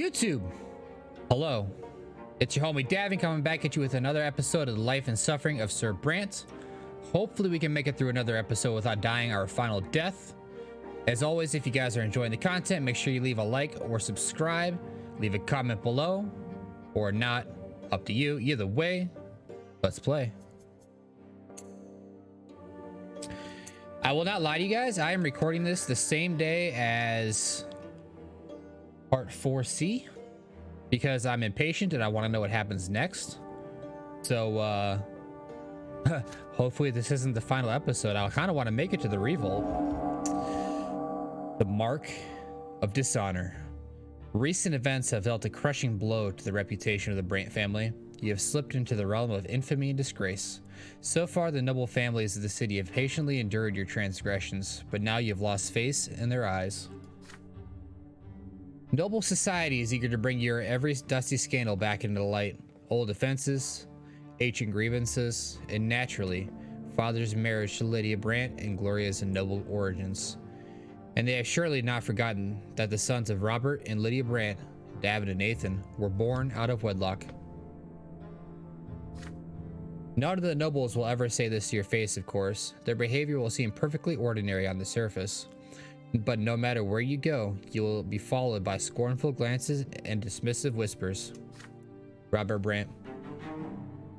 YouTube, hello. It's your homie Davin coming back at you with another episode of the life and suffering of Sir Brante. Hopefully we can make it through another episode without dying our final death. As always, if you guys are enjoying the content, make sure you leave a like or subscribe. Leave a comment below or not. Up to you. Either way, let's play. I will not lie to you guys. I am recording this the same day as part 4C because I'm impatient and I want to know what happens next. So hopefully this isn't the final episode. I kind of want to make it to the revolt. The mark of dishonor. Recent events have dealt a crushing blow to the reputation of the Brante family. You have slipped into the realm of infamy and disgrace. So far, the noble families of the city have patiently endured your transgressions, but now you have lost face in their eyes. Noble society is eager to bring your every dusty scandal back into the light. Old offenses, ancient grievances, and naturally, father's marriage to Lydia Brante and Gloria's noble origins. And they have surely not forgotten that the sons of Robert and Lydia Brante, David and Nathan, were born out of wedlock. None of the nobles will ever say this to your face, of course. Their behavior will seem perfectly ordinary on the surface. But no matter where you go, you will be followed by scornful glances and dismissive whispers. Robert Brante.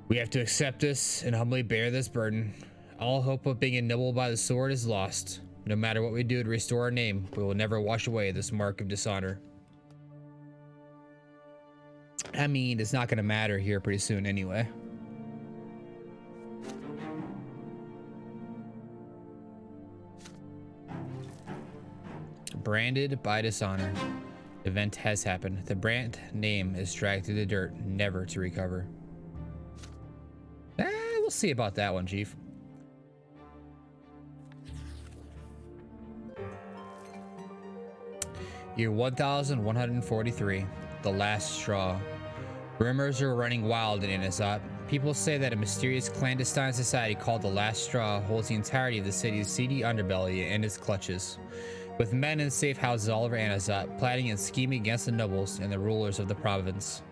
We have to accept this and humbly bear this burden. All hope of being ennobled by the sword is lost. No matter what we do to restore our name, we will never wash away this mark of dishonor. I mean, it's not going to matter here pretty soon anyway. Branded by dishonor. Event has happened. The Brante name is dragged through the dirt, never to recover. We'll see about that one, Chief. Year 1143. The last straw. Rumors are running wild in Inazat. People say that a mysterious clandestine society called the Last Straw holds the entirety of the city's seedy underbelly in its clutches. With men in safe houses all over Inazat, plotting and scheming against the nobles and the rulers of the province.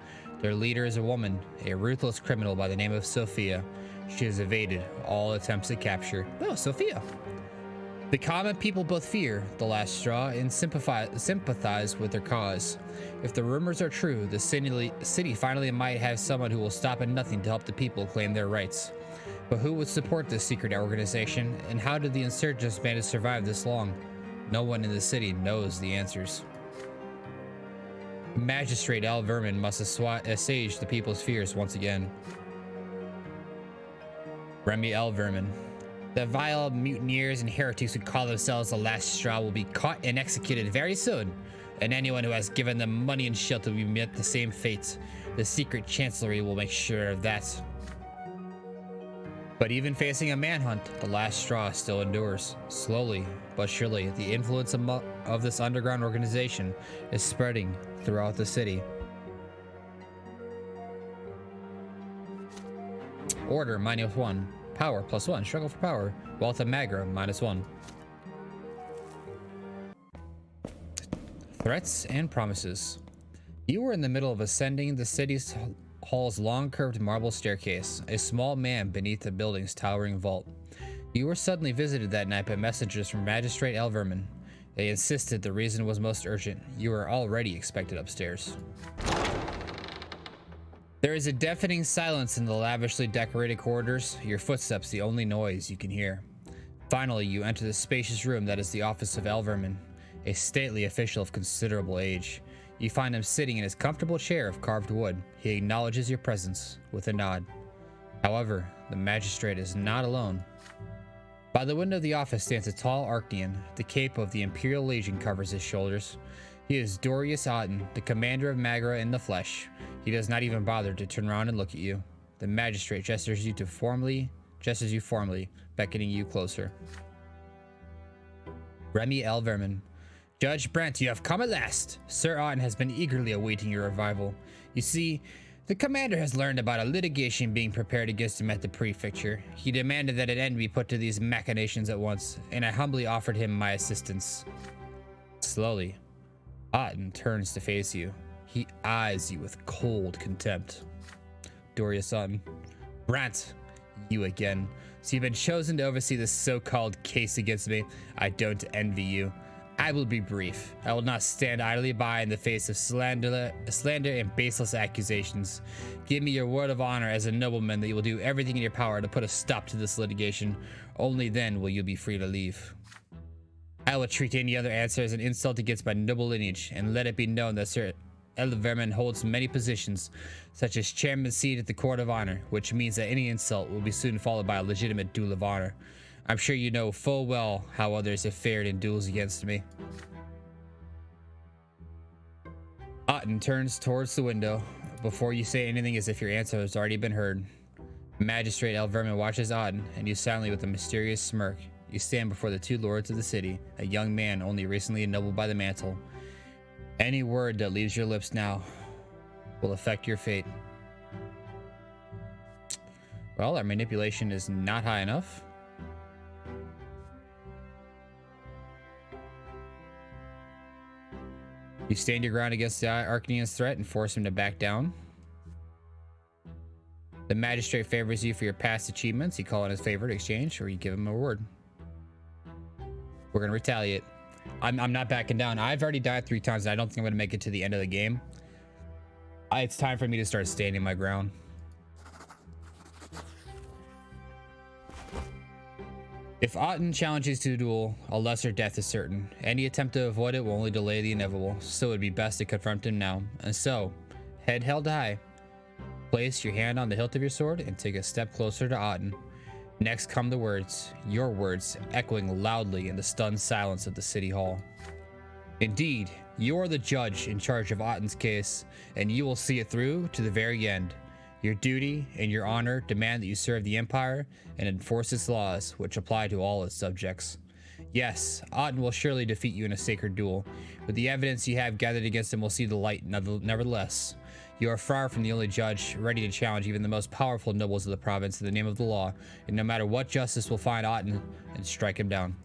Their leader is a woman, a ruthless criminal by the name of Sophia. She has evaded all attempts at capture. Oh, Sophia. The common people both fear the Last Straw and sympathize with their cause. If the rumors are true, the city finally might have someone who will stop at nothing to help the people claim their rights. But who would support this secret organization, and how did the insurgents manage to survive this long? No one in the city knows the answers. Magistrate Al Vermin must assuage the people's fears once again. Remy L. Vermin. The vile mutineers and heretics who call themselves the Last Straw will be caught and executed very soon, and anyone who has given them money and shelter will be met the same fate. The secret chancellery will make sure of that. But even facing a manhunt, the Last Straw still endures. Slowly but surely, the influence of this underground organization is spreading throughout the city. Order -1. Power +1. Struggle for power. Wealth of Magra -1. Threats and promises. You were in the middle of ascending the city's hall's long curved marble staircase, a small man beneath the building's towering vault. You were suddenly visited that night by messengers from Magistrate Al Vermin. They insisted the reason was most urgent. You were already expected upstairs. There is a deafening silence in the lavishly decorated corridors, your footsteps the only noise you can hear. Finally, you enter the spacious room that is the office of Al Vermin, a stately official of considerable age. You find him sitting in his comfortable chair of carved wood. He acknowledges your presence with a nod. However, the magistrate is not alone. By the window of the office stands a tall Arcanian. The cape of the Imperial Legion covers his shoulders. He is Dorius Otten, the commander of Magra in the flesh. He does not even bother to turn around and look at you. The magistrate gestures you formally, beckoning you closer. Remy L. Vermin. Judge Brante, you have come at last. Sir Otten has been eagerly awaiting your arrival. You see, the commander has learned about a litigation being prepared against him at the prefecture. He demanded that an end be put to these machinations at once, and I humbly offered him my assistance. Slowly, Otten turns to face you. He eyes you with cold contempt. Dorius Sutton. Brante, you again. So you've been chosen to oversee this so-called case against me. I don't envy you. I will be brief. I will not stand idly by in the face of slander and baseless accusations. Give me your word of honor as a nobleman that you will do everything in your power to put a stop to this litigation. Only then will you be free to leave. I will treat any other answer as an insult against my noble lineage, and let it be known that Sir Elverman holds many positions, such as chairman's seat at the Court of Honor, which means that any insult will be soon followed by a legitimate duel of honor. I'm sure you know full well how others have fared in duels against me. Otten turns towards the window before you say anything, as if your answer has already been heard. Magistrate Elverman watches Otten, and you silently with a mysterious smirk. You stand before the two lords of the city, a young man only recently ennobled by the mantle. Any word that leaves your lips now will affect your fate. Well, our manipulation is not high enough. You stand your ground against the Arcanian's threat and force him to back down. The magistrate favors you for your past achievements. You call in his favor to exchange, or you give him a reward. We're gonna retaliate. I'm not backing down. I've already died 3 times, and I don't think I'm gonna make it to the end of the game. It's time for me to start standing my ground. If Otten challenges to a duel, a lesser death is certain. Any attempt to avoid it will only delay the inevitable, so it would be best to confront him now. And so, head held high, place your hand on the hilt of your sword and take a step closer to Otten. Next come the words, your words, echoing loudly in the stunned silence of the city hall. Indeed, you are the judge in charge of Otten's case, and you will see it through to the very end. Your duty and your honor demand that you serve the Empire and enforce its laws, which apply to all its subjects. Yes, Otten will surely defeat you in a sacred duel, but the evidence you have gathered against him will see the light nevertheless. You are far from the only judge ready to challenge even the most powerful nobles of the province in the name of the law, and no matter what justice will find Otten and strike him down.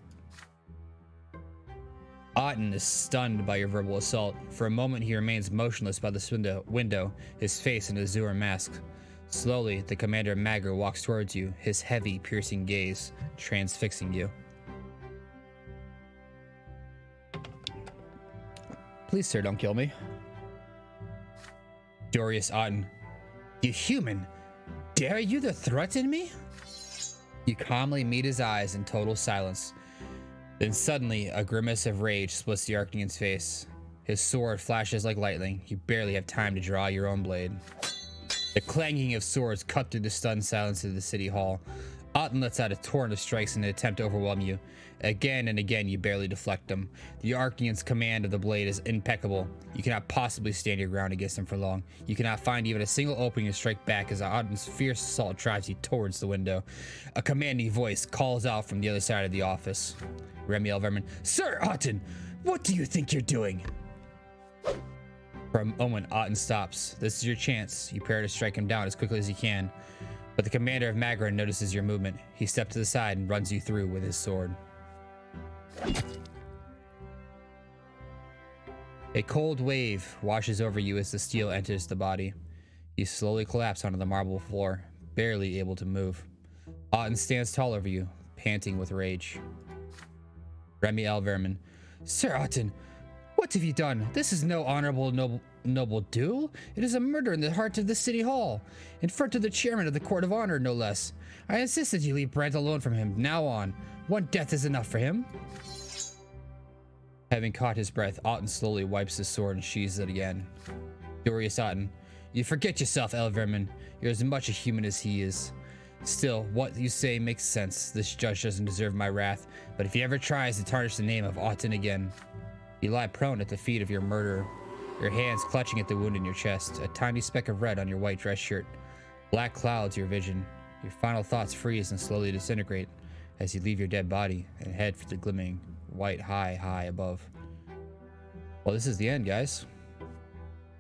Otten is stunned by your verbal assault. For a moment he remains motionless by the window, his face an azure mask. Slowly, the commander of Magra walks towards you, his heavy, piercing gaze transfixing you. Please, sir, don't kill me. Dorius Otten. You human! Dare you to threaten me? You calmly meet his eyes in total silence. Then suddenly, a grimace of rage splits the Arcanian's face. His sword flashes like lightning. You barely have time to draw your own blade. The clanging of swords cut through the stunned silence of the city hall. Otten lets out a torrent of strikes in an attempt to overwhelm you. Again and again, you barely deflect them. The Arcanian's command of the blade is impeccable. You cannot possibly stand your ground against him for long. You cannot find even a single opening to strike back as Otten's fierce assault drives you towards the window. A commanding voice calls out from the other side of the office. Remy Elverman. Sir Otten, what do you think you're doing? For a moment, Otten stops. This is your chance. You prepare to strike him down as quickly as you can. But the commander of Magra notices your movement. He steps to the side and runs you through with his sword. A cold wave washes over you as the steel enters the body. You slowly collapse onto the marble floor, barely able to move. Otten stands tall over you, panting with rage. Remy Elverman. Sir Otten, what have you done? This is no honorable noble duel. It is a murder in the heart of the city hall, in front of the chairman of the court of honor, no less. I insist that you leave Brante alone from him, now on. One death is enough for him. Having caught his breath, Otten slowly wipes his sword and sheathes it again. Dorius Otten. You forget yourself, Elverman. You're as much a human as he is. Still, what you say makes sense. This judge doesn't deserve my wrath, but if he ever tries to tarnish the name of Otten again, you lie prone at the feet of your murderer, your hands clutching at the wound in your chest, a tiny speck of red on your white dress shirt. Black clouds your vision. Your final thoughts freeze and slowly disintegrate as you leave your dead body and head for the glimmering white high above. Well, this is the end, guys.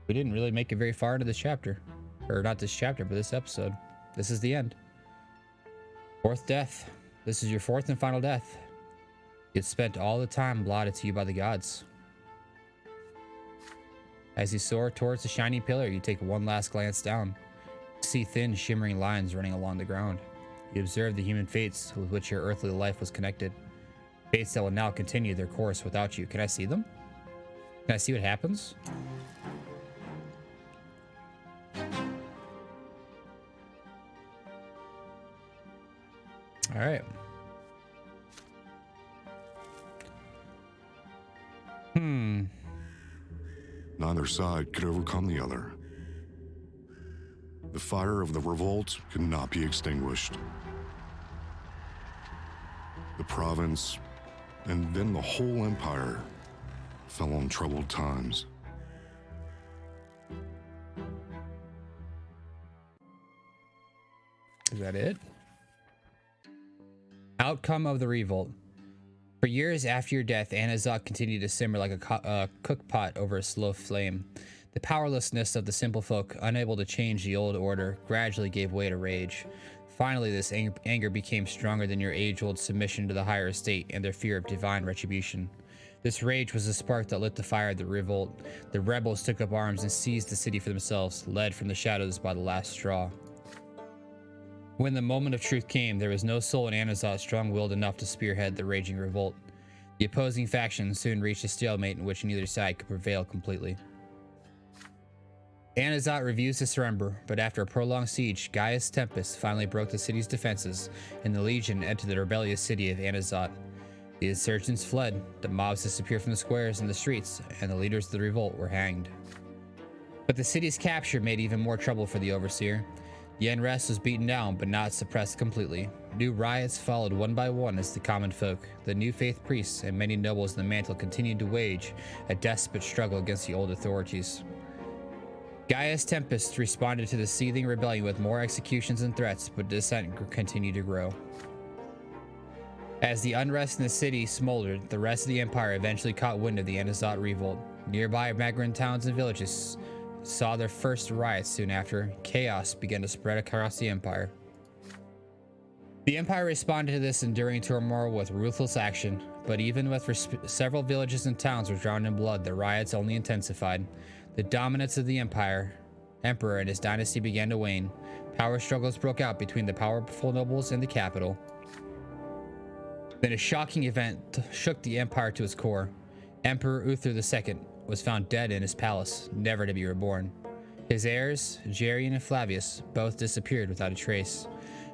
We didn't really make it very far into this chapter. Or not this chapter, but this episode. This is the end. 4th death. This is your 4th and final death. You spent all the time allotted to you by the gods. As you soar towards the shining pillar, you take one last glance down. You see thin, shimmering lines running along the ground. You observe the human fates with which your earthly life was connected. Fates that will now continue their course without you. Can I see them? Can I see what happens? All right. Neither side could overcome the other. The fire of the revolt could not be extinguished. The province, and then the whole empire, fell on troubled times. Is that it? Outcome of the revolt. For years after your death, Anazak continued to simmer like a cook pot over a slow flame. The powerlessness of the simple folk, unable to change the old order, gradually gave way to rage. Finally, this anger became stronger than your age-old submission to the higher estate and their fear of divine retribution. This rage was the spark that lit the fire of the revolt. The rebels took up arms and seized the city for themselves, led from the shadows by the last straw. When the moment of truth came, there was no soul in Anazat strong-willed enough to spearhead the raging revolt. The opposing factions soon reached a stalemate in which neither side could prevail completely. Anazat refused to surrender, but after a prolonged siege, Gaius Tempest finally broke the city's defenses, and the Legion entered the rebellious city of Anazat. The insurgents fled, the mobs disappeared from the squares and the streets, and the leaders of the revolt were hanged. But the city's capture made even more trouble for the Overseer. The unrest was beaten down, but not suppressed completely. New riots followed one by one as the common folk, the new faith priests, and many nobles in the mantle continued to wage a desperate struggle against the old authorities. Gaius Tempest responded to the seething rebellion with more executions and threats, but dissent continued to grow. As the unrest in the city smoldered, the rest of the empire eventually caught wind of the Anazat revolt. Nearby migrant towns and villages saw their first riots soon after. Chaos began to spread across the empire. The empire responded to this enduring turmoil with ruthless action, but even with several villages and towns were drowned in blood, the riots only intensified. The dominance of the emperor and his dynasty began to wane. Power struggles broke out between the powerful nobles and the capital. Then a shocking event shook the empire to its core. Emperor Uther II was found dead in his palace, never to be reborn. His heirs, Jarian and Flavius, both disappeared without a trace.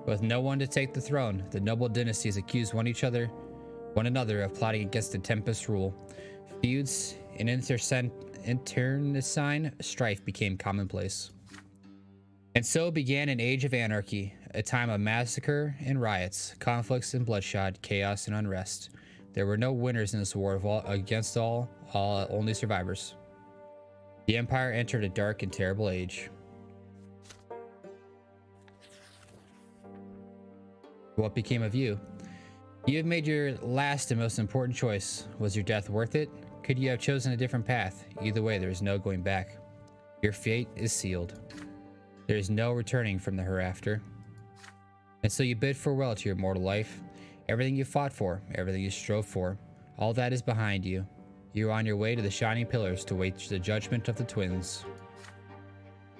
With no one to take the throne, the noble dynasties accused one another of plotting against the Tempest rule. Feuds and internecine strife became commonplace. And so began an age of anarchy, a time of massacre and riots, conflicts and bloodshot, chaos and unrest. There were no winners in this war against all, only survivors. The empire entered a dark and terrible age. What became of you? You have made your last and most important choice. Was your death worth it? Could you have chosen a different path? Either way, there is no going back. Your fate is sealed. There is no returning from the hereafter. And so you bid farewell to your mortal life. Everything you fought for, everything you strove for, all that is behind you. You are on your way to the shining pillars to wait the judgment of the twins.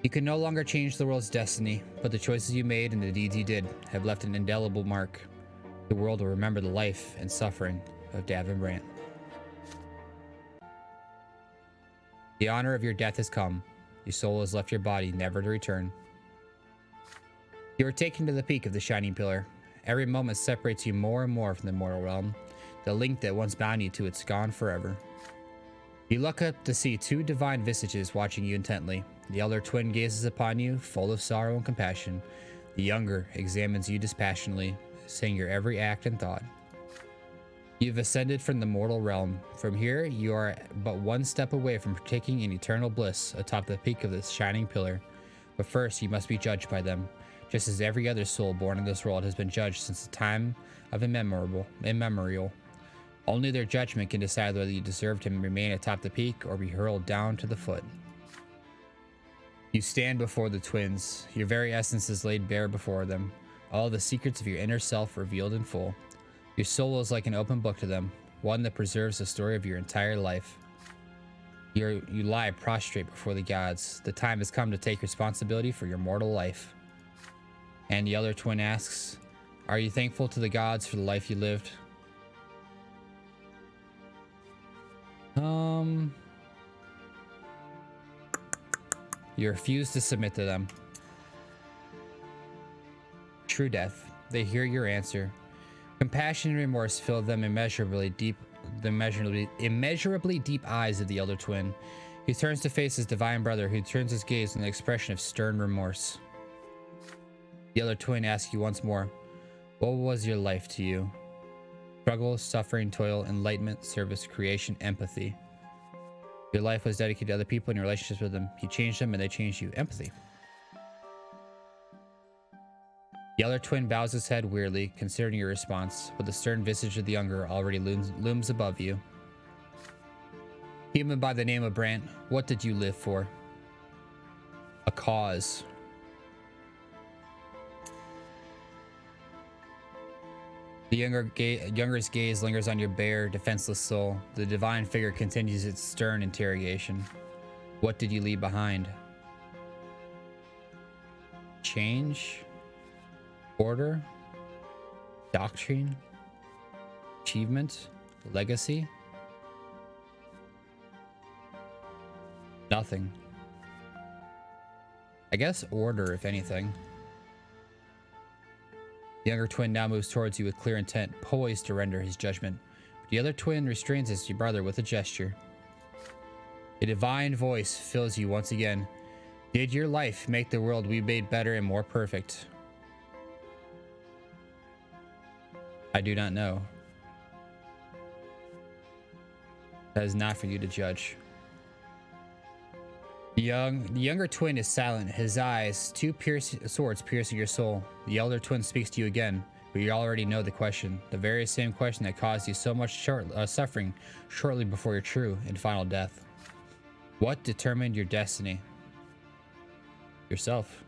You can no longer change the world's destiny, but the choices you made and the deeds you did have left an indelible mark. The world will remember the life and suffering of Davin Brante. The honor of your death has come. Your soul has left your body, never to return. You are taken to the peak of the shining pillar. Every moment separates you more and more from the mortal realm. The link that once bound you to it's gone forever. You look up to see two divine visages watching you intently. The elder twin gazes upon you, full of sorrow and compassion. The younger examines you dispassionately, seeing your every act and thought. You've ascended from the mortal realm. From here, you are but one step away from partaking in eternal bliss atop the peak of this shining pillar. But first, you must be judged by them, just as every other soul born in this world has been judged since the time of immemorial. Only their judgment can decide whether you deserve to remain atop the peak or be hurled down to the foot. You stand before the twins, your very essence is laid bare before them, all the secrets of your inner self revealed in full. Your soul is like an open book to them, one that preserves the story of your entire life. You lie prostrate before the gods. The time has come to take responsibility for your mortal life. And the other twin asks, are you thankful to the gods for the life you lived? You refuse to submit to them. True death. They hear your answer. Compassion and remorse fill them immeasurably deep eyes of the elder twin. He turns to face his divine brother, who turns his gaze in an expression of stern remorse. The elder twin asks you once more, what was your life to you? Struggle, suffering, toil, enlightenment, service, creation, empathy. Your life was dedicated to other people and your relationships with them. He changed them and they changed you. Empathy. The elder twin bows his head wearily, considering your response, but the stern visage of the younger already looms above you. Human by the name of Brante, what did you live for? A cause. The younger's gaze lingers on your bare, defenseless soul. The divine figure continues its stern interrogation. What did you leave behind? Change? Order? Doctrine? Achievement? Legacy? Nothing. I guess order, if anything. The younger twin now moves towards you with clear intent, poised to render his judgment. But the other twin restrains his brother with a gesture. A divine voice fills you once again. Did your life make the world we made better and more perfect? I do not know. That is not for you to judge. The younger twin is silent, his eyes, two swords piercing your soul. The elder twin speaks to you again, but you already know the question, the very same question that caused you so much suffering shortly before your true and final death. What determined your destiny? Yourself.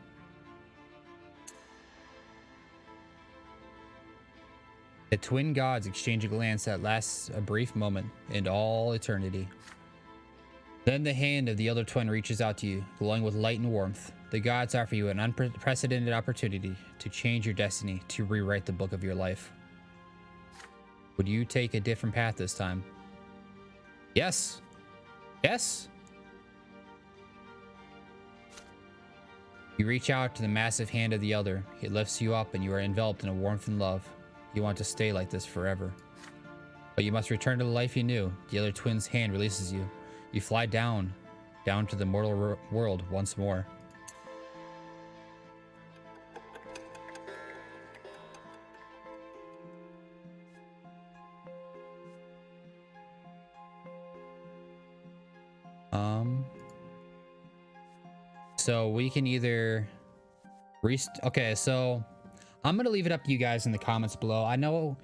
The twin gods exchange a glance that lasts a brief moment and all eternity. Then the hand of the elder twin reaches out to you, glowing with light and warmth. The gods offer you an unprecedented opportunity to change your destiny, to rewrite the book of your life. Would you take a different path this time? Yes. Yes. You reach out to the massive hand of the elder. He lifts you up and you are enveloped in a warmth and love. You want to stay like this forever. But you must return to the life you knew. The other twin's hand releases you. You fly down to the mortal world once more. So we can either okay, so I'm gonna leave it up to you guys in the comments below. I know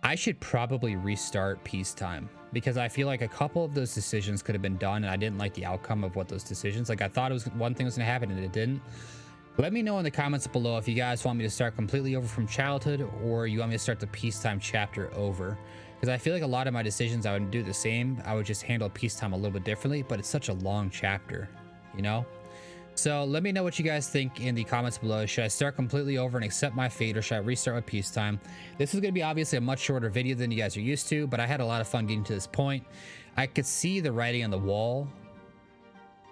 I should probably restart peacetime because I feel like a couple of those decisions could have been done and I didn't like the outcome of what those decisions, like I thought it was one thing was gonna happen and it didn't. Let me know in the comments below if you guys want me to start completely over from childhood or you want me to start the peacetime chapter over, because I feel like a lot of my decisions I would do the same. I would just handle peacetime a little bit differently, but it's such a long chapter, you know? So let me know what you guys think in the comments below. Should I start completely over and accept my fate, or should I restart with peacetime? This is going to be obviously a much shorter video than you guys are used to, but I had a lot of fun getting to this point. I could see the writing on the wall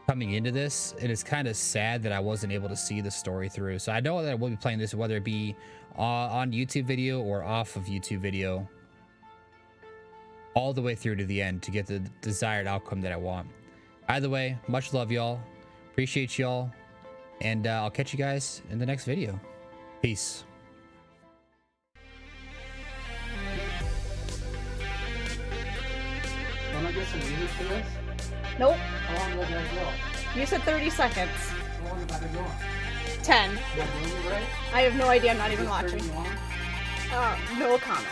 coming into this, and it's kind of sad that I wasn't able to see the story through. So I know that I will be playing this, whether it be on YouTube video or off of YouTube video, all the way through to the end to get the desired outcome that I want. Either way, much love, y'all. Appreciate y'all, and I'll catch you guys in the next video. Peace. Want to get some music for this? Nope. How long did that go? You said 30 seconds. How long have I been going? 10. Is that really right? I have no idea. I'm not even Is it watching. 30 long? No comment.